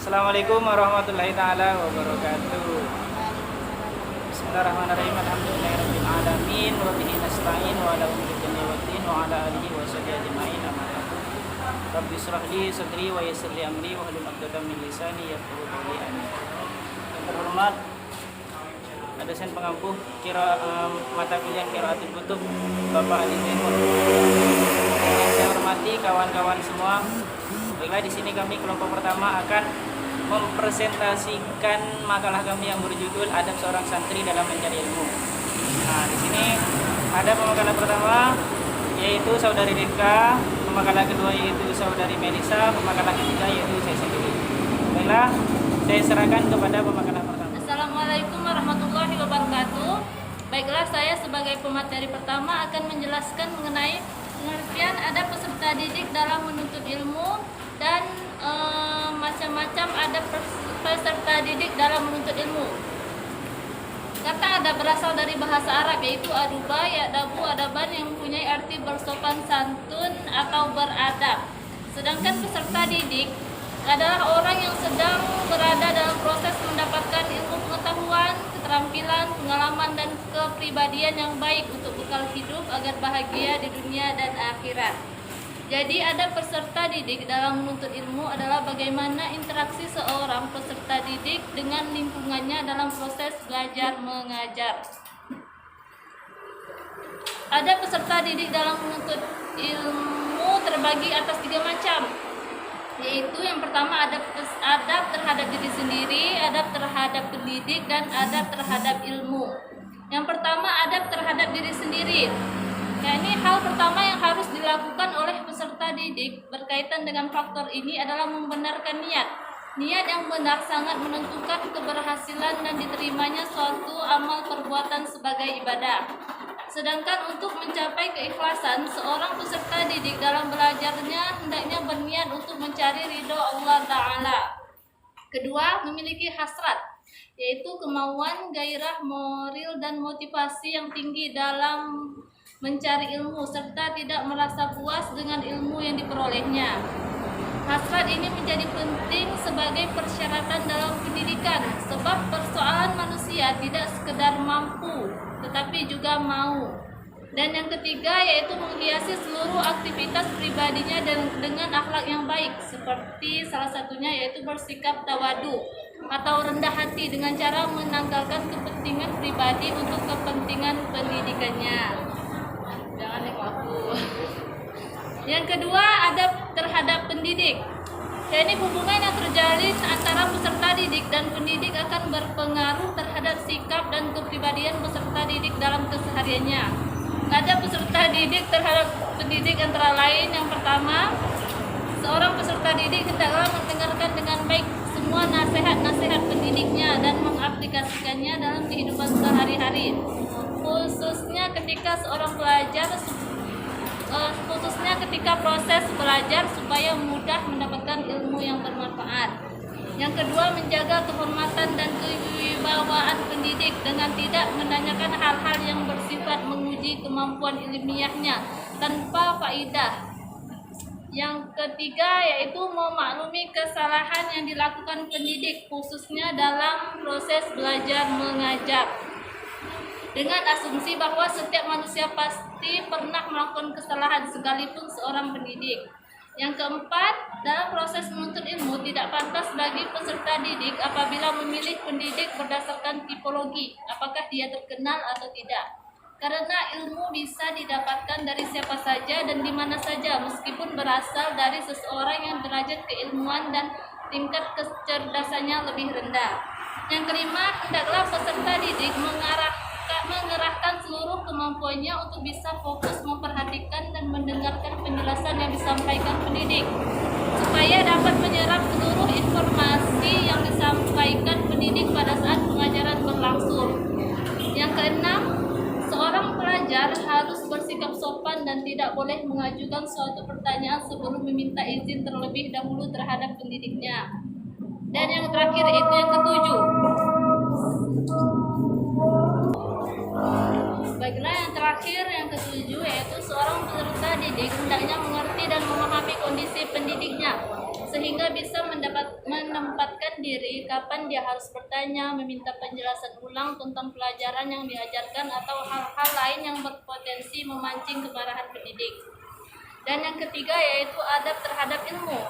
Assalamualaikum warahmatullahi taala wabarakatuh. Bismillahirrahmanirrahim. Alhamdulillahirabbil alamin wa bihi nasta'in wa ala umuri dunya waddin wa ala alihi wa sahbihi ajmain. Amma ba'du. Rabbi ishrah li sadri wa yassir li amri wa hlul 'uqdatam min lisani yafqahu qawli. Yang terhormat dosen pengampu mata kuliah Qiraatul Kutub Bapak Ali Zainul. Yang saya hormati kawan-kawan semua. Baiklah, di sini kami kelompok pertama akan mempresentasikan makalah kami yang berjudul Adab Seorang Santri dalam Mencari Ilmu. Nah, di sini ada pemakalah pertama yaitu Saudari Rika, pemakalah kedua yaitu Saudari Melisa, pemakalah ketiga yaitu saya sendiri. Baiklah, saya serahkan kepada pemakalah pertama. Assalamualaikum warahmatullahi wabarakatuh. Baiklah, saya sebagai pemateri pertama akan menjelaskan mengenai pengertian adab peserta didik dalam menuntut ilmu dan macam-macam adab peserta didik dalam menuntut ilmu. Kata adab berasal dari bahasa Arab yaitu aduba, ya'dabu, adaban yang mempunyai arti bersopan santun atau beradab. Sedangkan peserta didik adalah orang yang sedang berada dalam proses mendapatkan ilmu pengetahuan, keterampilan, pengalaman, dan kepribadian yang baik untuk bekal hidup agar bahagia di dunia dan akhirat. Jadi adab peserta didik dalam menuntut ilmu adalah bagaimana interaksi seorang peserta didik dengan lingkungannya dalam proses belajar mengajar. Adab peserta didik dalam menuntut ilmu terbagi atas 3 macam, yaitu yang pertama adab terhadap diri sendiri, adab terhadap pendidik, dan adab terhadap ilmu. Yang pertama adab terhadap diri sendiri. Ini hal pertama yang harus dilakukan oleh peserta didik berkaitan dengan faktor ini adalah membenarkan niat. Niat yang benar sangat menentukan keberhasilan dan diterimanya suatu amal perbuatan sebagai ibadah. Sedangkan untuk mencapai keikhlasan, seorang peserta didik dalam belajarnya hendaknya berniat untuk mencari ridho Allah Ta'ala. Kedua, memiliki hasrat, yaitu kemauan, gairah, moral, dan motivasi yang tinggi dalam mencari ilmu, serta tidak merasa puas dengan ilmu yang diperolehnya. Hasrat ini menjadi penting sebagai persyaratan dalam pendidikan, sebab persoalan manusia tidak sekedar mampu, tetapi juga mau. Dan yang ketiga yaitu menghiasi seluruh aktivitas pribadinya dengan akhlak yang baik, seperti salah satunya yaitu bersikap tawadu atau rendah hati dengan cara menanggalkan kepentingan pribadi untuk kepentingan pendidikannya. Jangan aku. Yang kedua, adab terhadap pendidik. Ini hubungan yang terjalin antara peserta didik dan pendidik akan berpengaruh terhadap sikap dan kepribadian peserta didik dalam kesehariannya. Adab peserta didik terhadap pendidik antara lain, yang pertama, seorang peserta didik hendaklah mendengarkan dengan baik semua nasihat-nasihat pendidiknya dan mengaplikasikannya dalam kehidupan sehari-hari. Khususnya ketika proses belajar supaya mudah mendapatkan ilmu yang bermanfaat. Yang kedua, menjaga kehormatan dan kewibawaan pendidik dengan tidak menanyakan hal-hal yang bersifat menguji kemampuan ilmiahnya tanpa faedah. Yang ketiga yaitu memaklumi kesalahan yang dilakukan pendidik khususnya dalam proses belajar mengajar, dengan asumsi bahwa setiap manusia pasti pernah melakukan kesalahan sekalipun seorang pendidik. Yang keempat, dalam proses menuntut ilmu tidak pantas bagi peserta didik apabila memilih pendidik berdasarkan tipologi, apakah dia terkenal atau tidak. Karena ilmu bisa didapatkan dari siapa saja dan di mana saja, meskipun berasal dari seseorang yang derajat keilmuan dan tingkat kecerdasannya lebih rendah. Yang kelima, hendaklah peserta didik mengerahkan seluruh kemampuannya untuk bisa fokus memperhatikan dan mendengarkan penjelasan yang disampaikan pendidik, supaya dapat menyerap seluruh informasi yang disampaikan pendidik pada saat pengajaran berlangsung. Yang keenam, seorang pelajar harus bersikap sopan dan tidak boleh mengajukan suatu pertanyaan sebelum meminta izin terlebih dahulu terhadap pendidiknya. Dan yang terakhir itu yang ketujuh. Baiklah, yang terakhir yang ketujuh yaitu seorang peserta didik hendaknya mengerti dan memahami kondisi pendidiknya, sehingga bisa menempatkan diri kapan dia harus bertanya, meminta penjelasan ulang tentang pelajaran yang diajarkan atau hal-hal lain yang berpotensi memancing kemarahan pendidik. Dan yang ketiga yaitu adab terhadap ilmu.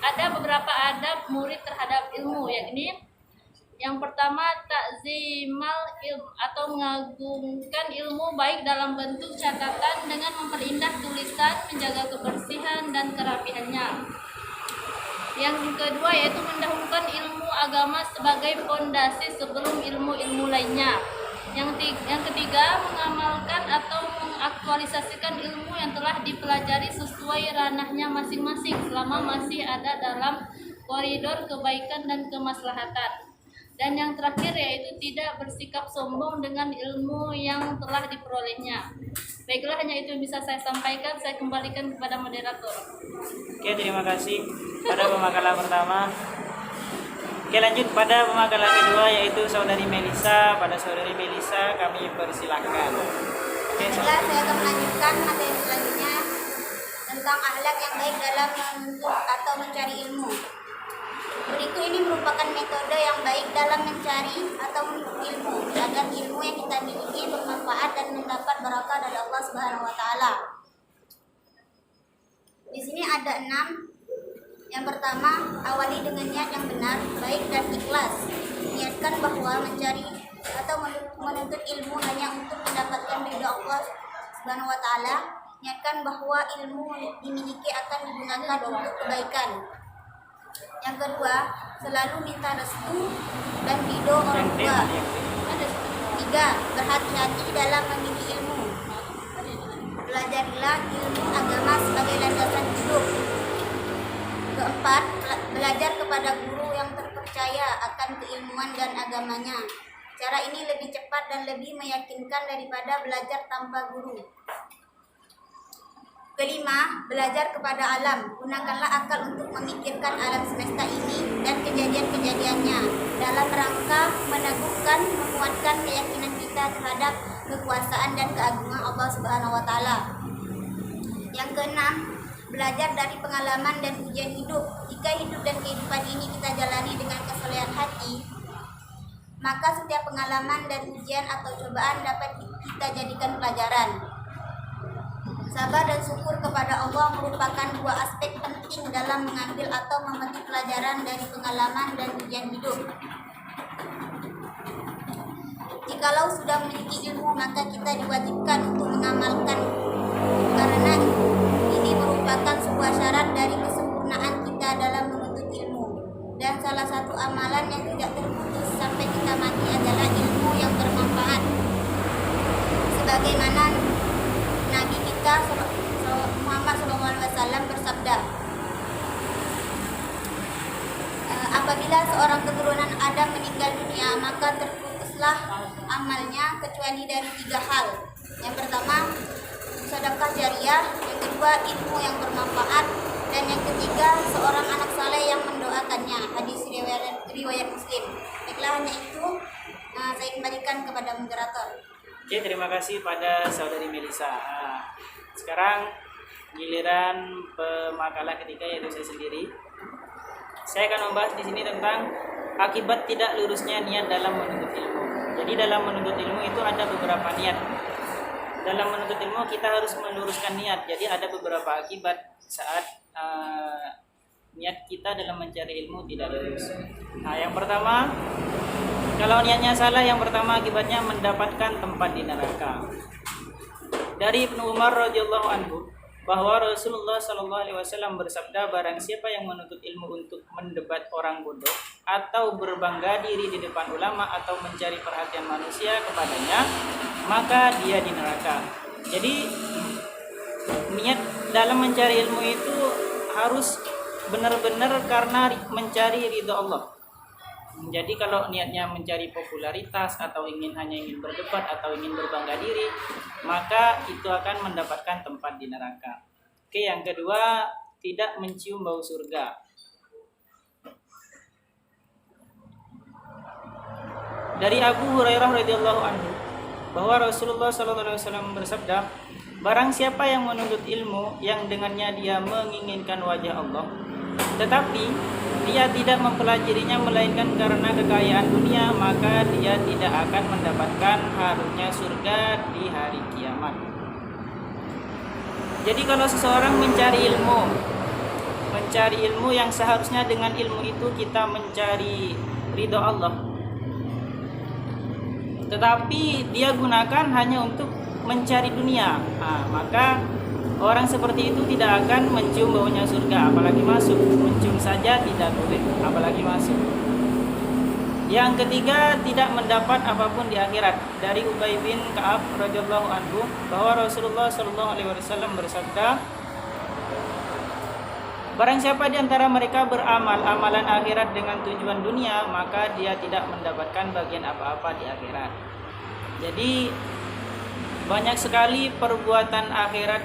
Ada beberapa adab murid terhadap ilmu, yakni yang pertama takzimal ilm atau mengagungkan ilmu baik dalam bentuk catatan dengan memperindah tulisan, menjaga kebersihan dan kerapihannya. Yang kedua yaitu mendahulukan ilmu agama sebagai fondasi sebelum ilmu-ilmu lainnya. Yang ketiga mengamalkan atau mengaktualisasikan ilmu yang telah dipelajari sesuai ranahnya masing-masing selama masih ada dalam koridor kebaikan dan kemaslahatan. Dan yang terakhir yaitu tidak bersikap sombong dengan ilmu yang telah diperolehnya. Baiklah, hanya itu yang bisa saya sampaikan. Saya kembalikan kepada moderator. Oke, terima kasih pada pemakalan pertama. Oke, lanjut pada pemakalan kedua yaitu saudari Melisa. Pada saudari Melisa kami persilahkan. Oke, Baiklah, saya akan melanjutkan materi selanjutnya tentang akhlak yang baik dalam menuntut atau mencari ilmu. Berikut ini merupakan metode yang baik dalam mencari atau menuntut ilmu agar ilmu yang kita miliki bermanfaat dan mendapat berkah dari Allah Subhanahu wa taala. Di sini ada 6. Yang pertama, awali dengan niat yang benar, baik dan ikhlas. Niatkan bahwa mencari atau menuntut ilmu hanya untuk mendapatkan ridha Allah Subhanahu wa taala. Niatkan bahwa ilmu dimiliki akan digunakan untuk kebaikan. Yang kedua, selalu minta restu dan ridho orang tua. 3. Berhati-hati dalam memilih ilmu. Pelajarilah ilmu agama sebagai landasan hidup. Keempat, belajar kepada guru yang terpercaya akan keilmuan dan agamanya. Cara ini lebih cepat dan lebih meyakinkan daripada belajar tanpa guru. Kelima, belajar kepada alam. Gunakanlah akal untuk memikirkan alam semesta ini dan kejadian-kejadiannya dalam rangka meneguhkan, menguatkan keyakinan kita terhadap kekuasaan dan keagungan Allah Subhanahu wa taala. Yang keenam, belajar dari pengalaman dan ujian hidup. Jika hidup dan kehidupan ini kita jalani dengan kesolehan hati, maka setiap pengalaman dan ujian atau cobaan dapat kita jadikan pelajaran. Sabar dan syukur kepada Allah merupakan dua aspek penting dalam mengambil atau memetik pelajaran dari pengalaman dan ujian hidup. Jikalau sudah memiliki ilmu, maka kita diwajibkan untuk mengamalkan, karena ini merupakan sebuah syarat dari kesempurnaan kita dalam menuntut ilmu. Dan salah satu amalan yang tidak terputus sampai kita mati adalah ilmu yang bermanfaat. Sebagaimana Nabi kita Muhammad SAW bersabda, apabila seorang keturunan Adam meninggal dunia, maka terputuslah amalnya kecuali dari 3 hal. Yang pertama, sedekah jariah. Yang kedua, ilmu yang bermanfaat. Dan yang ketiga, seorang anak saleh yang mendoakannya. Hadis riwayat Muslim. Baiklah, hanya itu saya kembalikan kepada moderator. Oke, terima kasih pada saudari Melisa. Sekarang giliran pemakalan ketiga yaitu saya sendiri. Saya akan membahas di sini tentang akibat tidak lurusnya niat dalam menuntut ilmu. Jadi dalam menuntut ilmu itu ada beberapa niat. Dalam menuntut ilmu kita harus meluruskan niat. Jadi ada beberapa akibat saat niat kita dalam mencari ilmu tidak lurus. Nah, yang pertama, kalau niatnya salah, yang pertama akibatnya mendapatkan tempat di neraka. Dari Ibnu Umar radhiyallahu anhu bahwa Rasulullah sallallahu alaihi wasallam bersabda, barang siapa yang menuntut ilmu untuk mendebat orang bodoh atau berbangga diri di depan ulama atau mencari perhatian manusia kepadanya, maka dia di neraka. Jadi niat dalam mencari ilmu itu harus benar-benar karena mencari ridha Allah. Jadi kalau niatnya mencari popularitas atau hanya ingin berdebat atau ingin berbangga diri, maka itu akan mendapatkan tempat di neraka. Oke, yang kedua, tidak mencium bau surga. Dari Abu Hurairah radhiyallahu anhu bahwa Rasulullah sallallahu alaihi wasallam bersabda, barang siapa yang menuntut ilmu yang dengannya dia menginginkan wajah Allah, tetapi dia tidak mempelajarinya melainkan karena kekayaan dunia, maka dia tidak akan mendapatkan harumnya surga di hari kiamat. Jadi kalau seseorang mencari ilmu yang seharusnya dengan ilmu itu kita mencari ridho Allah, tetapi dia gunakan hanya untuk mencari dunia, maka orang seperti itu tidak akan mencium baunya surga, apalagi masuk. Mencium saja tidak boleh, apalagi masuk. Yang ketiga, tidak mendapat apapun di akhirat. Dari Ubay bin Ka'ab radhiyallahu anhu bahwa Rasulullah shallallahu alaihi wasallam bersabda, barang siapa di antara mereka beramal amalan akhirat dengan tujuan dunia, maka dia tidak mendapatkan bagian apa-apa di akhirat. Jadi banyak sekali perbuatan akhirat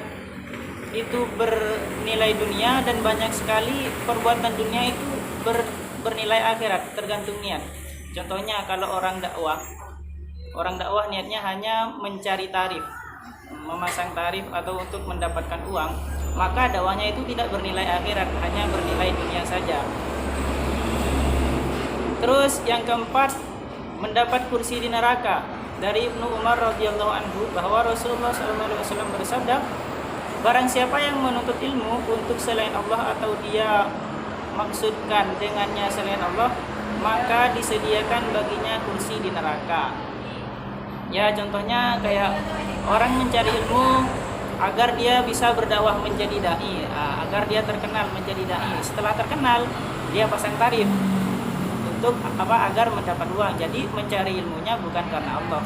itu bernilai dunia, dan banyak sekali perbuatan dunia itu bernilai akhirat, tergantung niat. Contohnya kalau orang dakwah niatnya hanya mencari tarif, memasang tarif atau untuk mendapatkan uang, maka dakwahnya itu tidak bernilai akhirat, hanya bernilai dunia saja. Terus yang keempat, mendapat kursi di neraka. Dari Ibnu Umar radhiyallahu anhu bahwa Rasulullah SAW bersabda, barang siapa yang menuntut ilmu untuk selain Allah atau dia maksudkan dengannya selain Allah, maka disediakan baginya kursi di neraka. Ya, contohnya kayak orang mencari ilmu agar dia bisa berdakwah menjadi dai, agar dia terkenal menjadi dai. Setelah terkenal, dia pasang tarif untuk apa? Agar mendapat uang. Jadi mencari ilmunya bukan karena Allah,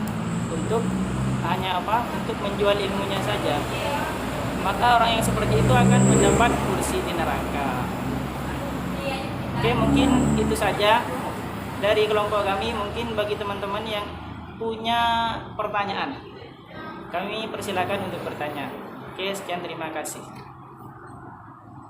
untuk untuk menjual ilmunya saja. Maka orang yang seperti itu akan mendapat kursi di neraka. Oke, mungkin itu saja dari kelompok kami. Mungkin bagi teman-teman yang punya pertanyaan, kami persilakan untuk bertanya. Oke, sekian, terima kasih.